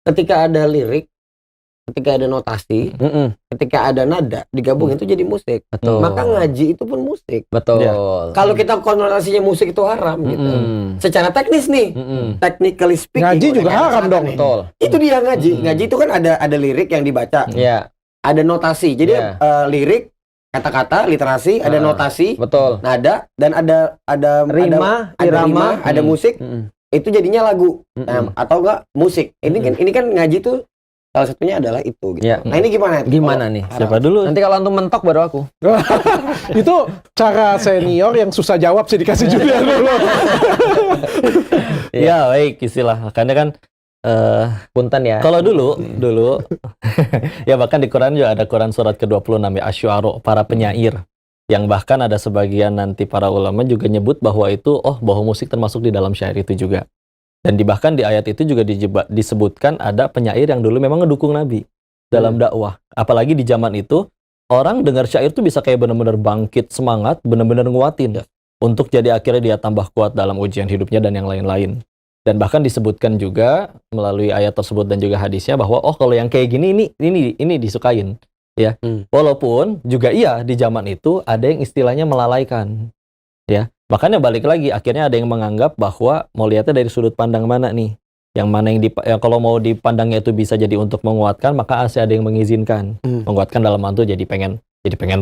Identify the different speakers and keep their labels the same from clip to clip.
Speaker 1: ketika ada lirik, ketika ada notasi, ketika ada nada digabung itu jadi musik.
Speaker 2: Betul.
Speaker 1: Maka ngaji itu pun musik.
Speaker 2: Betul.
Speaker 1: Ya. Kalau kita konotasinya musik itu haram gitu. Secara teknis nih, technically speaking.
Speaker 3: Ngaji juga haram dong.
Speaker 2: Betul.
Speaker 1: Itu dia ngaji. Ngaji itu kan ada lirik yang dibaca.
Speaker 2: Iya.
Speaker 1: Ada notasi. Jadi lirik, kata-kata, literasi, ada notasi,
Speaker 2: betul.
Speaker 1: nada, dan ada
Speaker 2: rima, irama,
Speaker 1: ada musik. Itu jadinya lagu. Atau enggak musik. Ini kan ngaji tuh salah satunya adalah itu gitu.
Speaker 2: Ya.
Speaker 1: Nah, ini gimana?
Speaker 2: Gimana nih?
Speaker 4: Siapa dulu?
Speaker 2: Nanti kalau antum mentok baru aku.
Speaker 3: Itu cara senior yang susah jawab sih dikasih Julian dulu.
Speaker 4: Ya, baik istilah. Karena kan
Speaker 2: punten ya.
Speaker 4: kalau dulu ya bahkan di Quran juga ada Quran surat ke-26 ya, Asy-Syu'ara, para penyair. Yang bahkan ada sebagian nanti para ulama juga nyebut bahwa itu bahwa musik termasuk di dalam syair itu juga. Dan bahkan di ayat itu juga disebutkan ada penyair yang dulu memang ngedukung Nabi dalam dakwah. Apalagi di zaman itu, orang dengar syair tuh bisa kayak benar-benar bangkit semangat, benar-benar nguatin untuk jadi akhirnya dia tambah kuat dalam ujian hidupnya dan yang lain-lain. Dan bahkan disebutkan juga melalui ayat tersebut dan juga hadisnya bahwa kalau yang kayak gini ini disukain ya. Walaupun juga di zaman itu ada yang istilahnya melalaikan. Ya. Makanya balik lagi, akhirnya ada yang menganggap bahwa mau lihatnya dari sudut pandang mana nih. Yang mana yang kalau mau dipandangnya itu bisa jadi untuk menguatkan, maka ada yang mengizinkan. Menguatkan dalam arti jadi pengen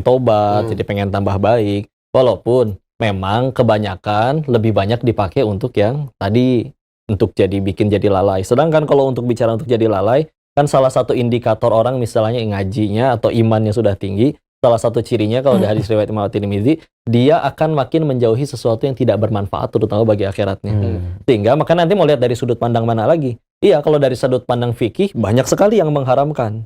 Speaker 4: tobat, jadi pengen tambah baik. Walaupun memang kebanyakan lebih banyak dipakai untuk yang tadi, untuk bikin jadi lalai. Sedangkan kalau untuk bicara untuk jadi lalai, kan salah satu indikator orang misalnya ngajinya atau imannya sudah tinggi, salah satu cirinya kalau di hadis riwayat Imam Tirmidzi, dia akan makin menjauhi sesuatu yang tidak bermanfaat terutama bagi akhiratnya. Sehingga maka nanti mau lihat dari sudut pandang mana lagi. Iya, kalau dari sudut pandang fikih banyak sekali yang mengharamkan.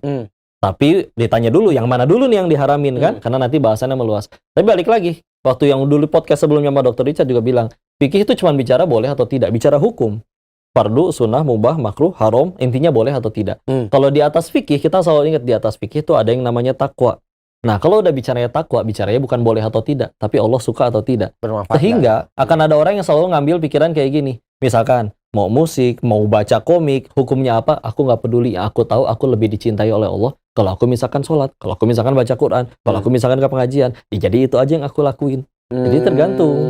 Speaker 4: Tapi ditanya dulu yang mana dulu nih yang diharamin kan? Karena nanti bahasannya meluas. Tapi balik lagi, waktu yang dulu podcast sebelumnya sama Dr. Richard juga bilang, fikih itu cuma bicara boleh atau tidak, bicara hukum. Fardu, sunnah, mubah, makruh, haram, intinya boleh atau tidak. Kalau di atas fikih, kita selalu ingat di atas fikih itu ada yang namanya takwa. Nah, kalau udah bicaranya takwa, bicaranya bukan boleh atau tidak, tapi Allah suka atau tidak. Sehingga akan ada orang yang selalu ngambil pikiran kayak gini. Misalkan, mau musik, mau baca komik, hukumnya apa? Aku nggak peduli. Aku tahu aku lebih dicintai oleh Allah kalau aku misalkan sholat, kalau aku misalkan baca Quran, kalau aku misalkan ke pengajian. Jadi itu aja yang aku lakuin. Jadi tergantung.